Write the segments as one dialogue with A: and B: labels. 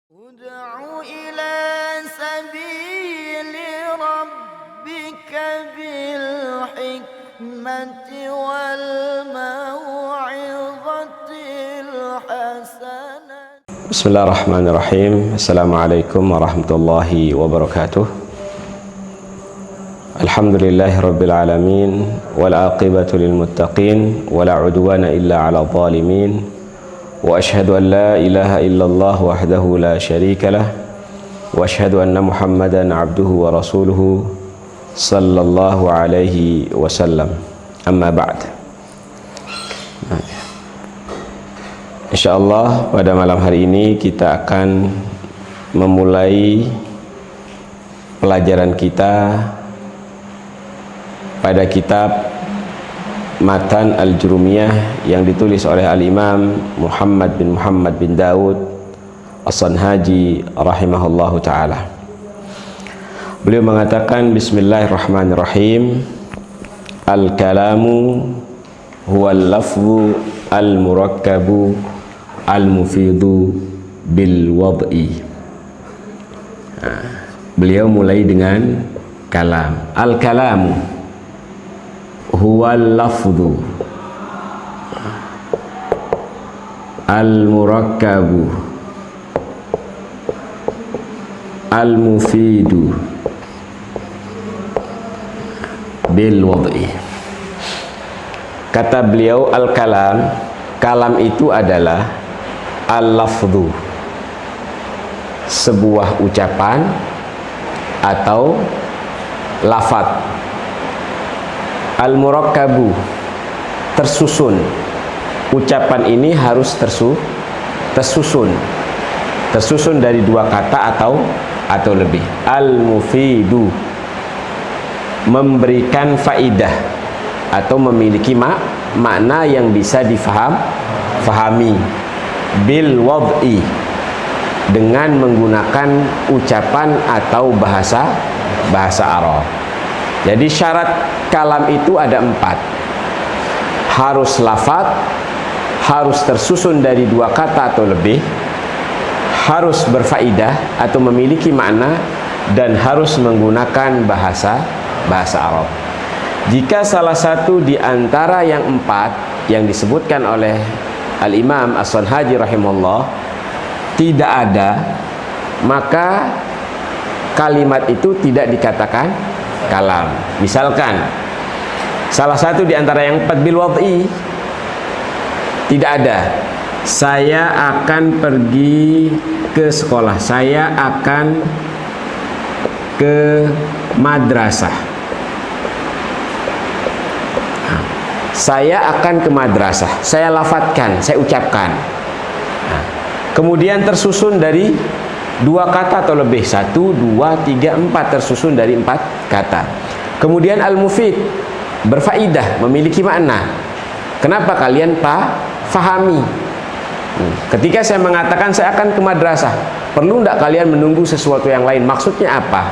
A: Ud'u ila sabili rabbika bil hikmati wal mau'izatil hasanah.
B: Bismillahirrahmanirrahim. Assalamualaikum warahmatullahi wabarakatuh. Alhamdulillahi rabbil alamin, wal aqibatu lil muttaqin, wala udwana illa 'alal zalimin. Wa ashhadu an la ilaha illallah wahdahu la syarika lah, wa ashhadu anna Muhammadan 'abduhu wa rasuluhu sallallahu alaihi wasallam. Amma ba'd. Insyaallah pada malam hari ini kita akan memulai pelajaran kita pada kitab Matan Al-Jurumiyah yang ditulis oleh Al-Imam Muhammad bin Daud As-Sanhaji rahimahullahu ta'ala. Beliau mengatakan, Bismillahirrahmanirrahim, Al-kalamu huwal lafzu al-murakkabu al-mufidu bil wad'i. Beliau mulai dengan kalam. Al-kalamu huwal lafzu al-murakkabu al-mufidu bil wad'i. Kata beliau, al-kalam, kalam itu adalah al-lafzu, sebuah ucapan atau lafaz. Al-murakkabu, tersusun. Ucapan ini harus tersusun dari dua kata atau lebih. Al-mufidu, memberikan faidah atau memiliki makna yang bisa difahami. Bil wad'i, dengan menggunakan ucapan atau bahasa Arab. Jadi syarat kalam itu ada 4. Harus lafaz, harus tersusun dari dua kata atau lebih, harus berfaidah atau memiliki makna, dan harus menggunakan bahasa Arab. Jika salah satu di antara yang 4 yang disebutkan oleh Al-Imam As-Sanhaji rahimahullah tidak ada, maka kalimat itu tidak dikatakan kalam. Misalkan salah satu di antara yang 4 bil wad'i tidak ada. Saya akan pergi ke sekolah, saya akan ke madrasah. Saya akan ke madrasah, saya lafadzkan, saya ucapkan. Kemudian tersusun dari dua kata atau lebih, 1, 2, 3, 4, tersusun dari 4 kata. Kemudian al-mufid, berfaidah, memiliki makna. Kenapa kalian fahami? Ketika saya mengatakan saya akan ke madrasah, perlu tidak kalian menunggu sesuatu yang lain? Maksudnya apa?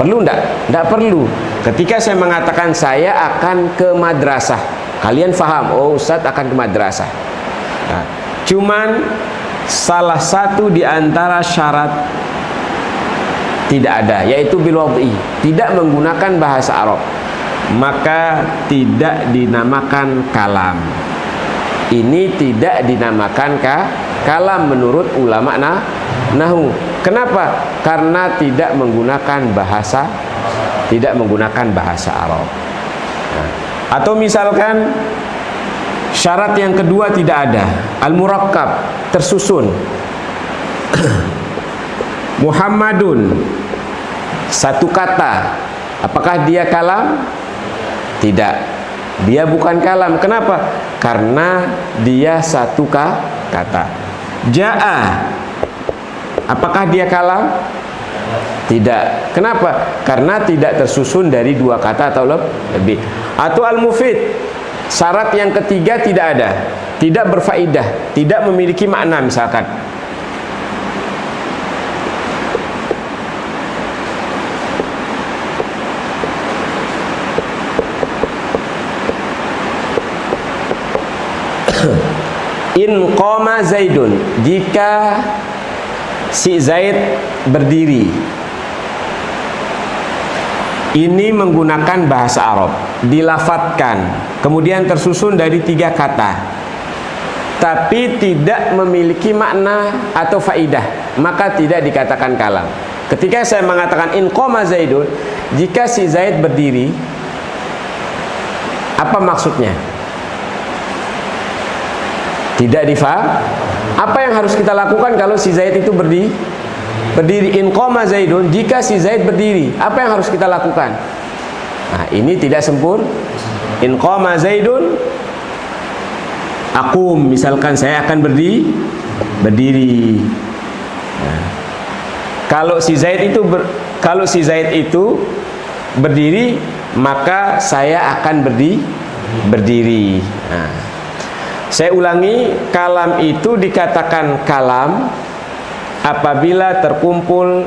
B: Perlu tidak? Tidak perlu. Ketika saya mengatakan saya akan ke madrasah, kalian faham, oh Ustadz akan ke madrasah. Nah, cuman salah satu di antara syarat tidak ada, yaitu bil wad'i, tidak menggunakan bahasa Arab, maka tidak dinamakan kalam. Ini tidak dinamakan kalam menurut ulama nahwu. Kenapa? Karena tidak menggunakan bahasa Arab. Nah, atau misalkan syarat yang kedua tidak ada, al-murakkab, tersusun. Muhammadun, satu kata, apakah dia kalam? Tidak, dia bukan kalam. Kenapa? Karena dia satu kata. Ja'a, apakah dia kalam? Tidak. Kenapa? Karena tidak tersusun dari dua kata atau lebih. Atau al-mufid, syarat yang ketiga tidak ada, tidak berfaidah, tidak memiliki makna. Misalkan in qama zaidun, jika si Zaid berdiri. Ini menggunakan bahasa Arab, dilafatkan, kemudian tersusun dari 3 kata, tapi tidak memiliki makna atau faidah, maka tidak dikatakan kalam. Ketika saya mengatakan in qama Zaidun, jika si Zaid berdiri, apa maksudnya? Tidak difaham. Apa yang harus kita lakukan kalau si Zaid itu berdiri? In qama Zaidun, jika si Zaid berdiri, apa yang harus kita lakukan? Nah, ini tidak sempurna. In qama Zaidun, aqum, misalkan saya akan berdiri. Nah, kalau si Zaid itu berdiri, maka saya akan berdiri. Nah, saya ulangi, kalam itu dikatakan kalam apabila terkumpul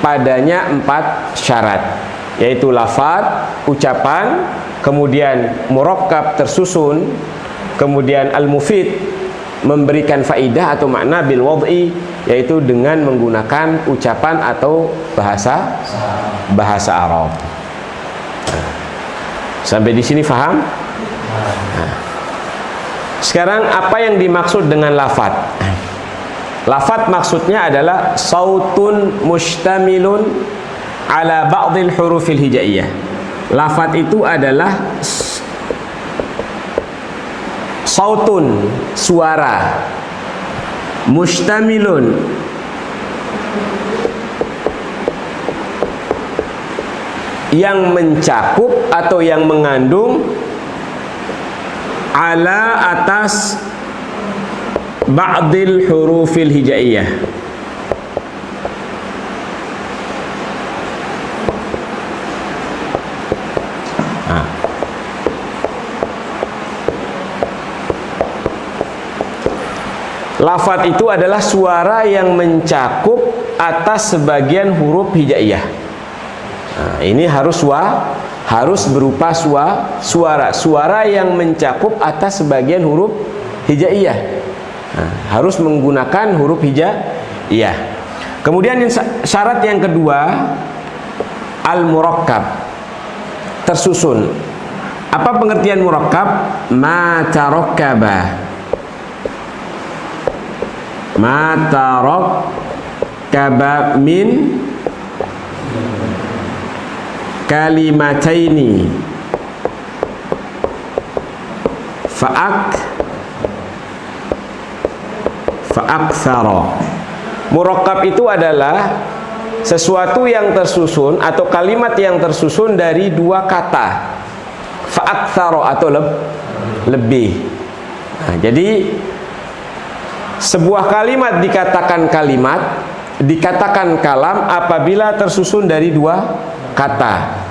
B: padanya 4 syarat, yaitu lafaz, ucapan, kemudian murakkab tersusun, kemudian al-mufid memberikan faidah atau makna bil wad'i, yaitu dengan menggunakan ucapan atau bahasa Arab. Sampai di sini faham? Nah, sekarang apa yang dimaksud dengan lafaz? Lafaz maksudnya adalah sautun mustamilun ala ba'dil hurufil hijaiyah. Lafaz itu adalah sautun, suara, mustamilun, yang mencakup atau yang mengandung, ala, atas, ba'dil hurufil hijaiyah, lafaz itu adalah suara yang mencakup atas sebagian huruf hijaiyah. Nah, ini harus berupa suara yang mencakup atas sebagian huruf hijaiyah. Nah, harus menggunakan huruf hijaiyah. Kemudian syarat yang kedua, al-murakkab, tersusun. Apa pengertian murakkab? Ma tarakkaba, ma tarakkaba min kalimataini fa'aktsara. Murakkab itu adalah sesuatu yang tersusun atau kalimat yang tersusun dari 2 kata, fa'aktsara atau lebih. Nah, jadi sebuah kalimat dikatakan kalam apabila tersusun dari 2 kata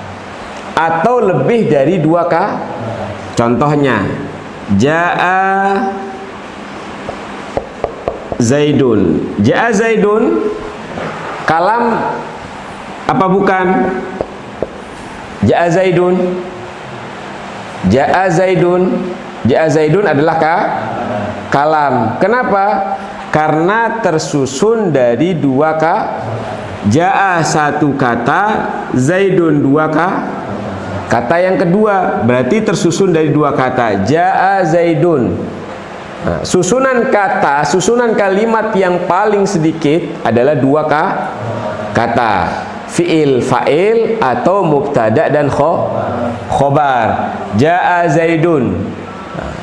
B: atau lebih dari 2 kata. Contohnya, Ja'a Zaidun. Ja'a Zaidun kalam apa bukan? Ja'a Zaidun. Ja'a Zaidun. Ja'a Zaidun adalah kalam. Kenapa? Karena tersusun dari 2 kata. Ja'a 1 kata, Zaidun 2 kata yang kedua, berarti tersusun dari 2 kata. Ja'a Zaidun. Nah, susunan kalimat yang paling sedikit adalah 2 kata, fi'il, fa'il atau mubtada dan khobar. Ja'a Zaidun.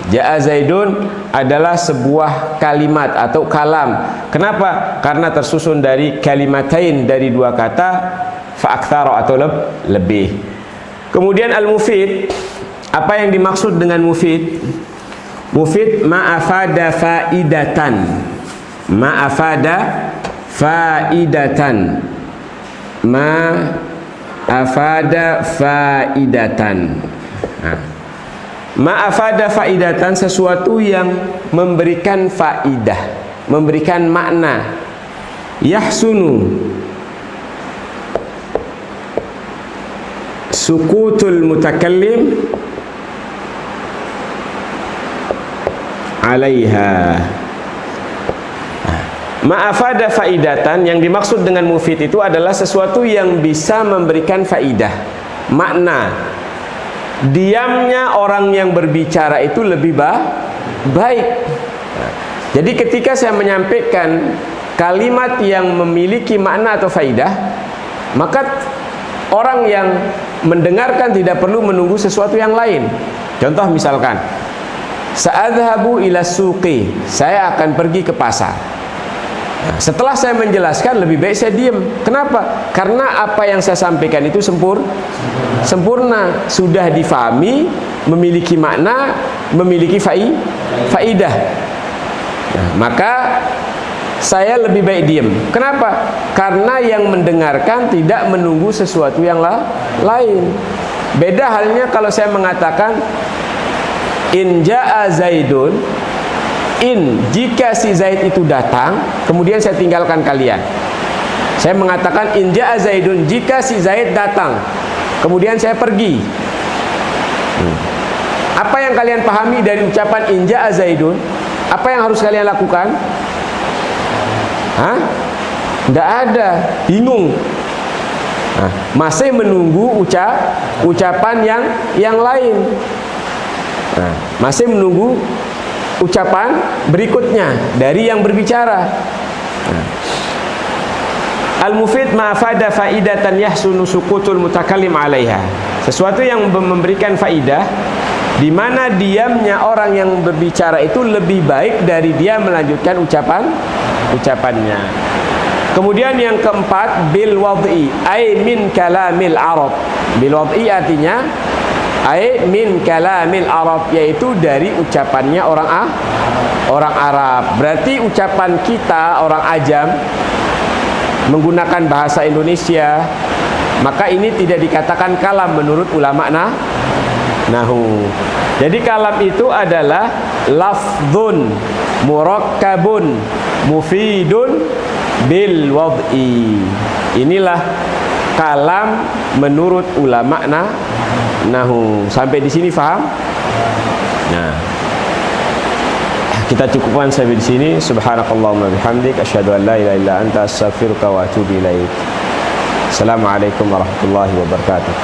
B: Ja'a Zaidun adalah sebuah kalimat atau kalam. Kenapa? Karena tersusun dari kalimatain, dari 2 kata, fa'aktsara atau lebih. Kemudian al-mufid. Apa yang dimaksud dengan mufid? Mufid ma'afada faidatan. Ma'afada faidatan. Ma'afada faidatan. Nah, ma'afada faidatan, sesuatu yang memberikan faidah, memberikan makna. Yahsunu sukutul mutakallim alaiha. Ma'afada faidatan, yang dimaksud dengan mufid itu adalah sesuatu yang bisa memberikan faidah, makna. Diamnya orang yang berbicara itu lebih baik. Jadi ketika saya menyampaikan kalimat yang memiliki makna atau faidah, maka orang yang mendengarkan tidak perlu menunggu sesuatu yang lain. Contoh misalkan, sa'adhabu ila suqi, saya akan pergi ke pasar. Nah, setelah saya menjelaskan, lebih baik saya diam. Kenapa? Karena apa yang saya sampaikan itu sempurna, sudah difahami, memiliki makna, memiliki faidah. Nah, maka saya lebih baik diam. Kenapa? Karena yang mendengarkan tidak menunggu sesuatu yang lain. Beda halnya kalau saya mengatakan in ja'a Zaidun, in, jika si Zaid itu datang, kemudian saya tinggalkan kalian. Saya mengatakan in ja'a Zaidun, jika si Zaid datang, kemudian saya pergi. Apa yang kalian pahami dari ucapan in ja'a Zaidun? Apa yang harus kalian lakukan? Hah? Tidak ada, bingung. Nah, masih menunggu ucapan yang lain. Nah, masih menunggu ucapan berikutnya dari yang berbicara. Nah, al-mufid ma'afada faidatan yahsunu sukutul mutakallim 'alaiha. Sesuatu yang memberikan faidah di mana diamnya orang yang berbicara itu lebih baik dari dia melanjutkan ucapannya. Kemudian yang keempat, bil wad'i, ay min kalamil Arab. Bil wad'i artinya ay min kalamil Arab, yaitu dari ucapannya orang Arab. Berarti ucapan kita orang Ajam menggunakan bahasa Indonesia, maka ini tidak dikatakan kalam menurut ulama nahu. Jadi kalam itu adalah lafdzun murakkabun mufidun bil wad'i. Inilah kalam menurut ulama nahu. Sampai di sini paham? Nah, kita cukupkan sampai di sini. Subhanakallahumma bihamdik, asyhadu an la ilaha illa anta, astaghfiruka wa atubu ilaik. Assalamualaikum warahmatullahi wabarakatuh.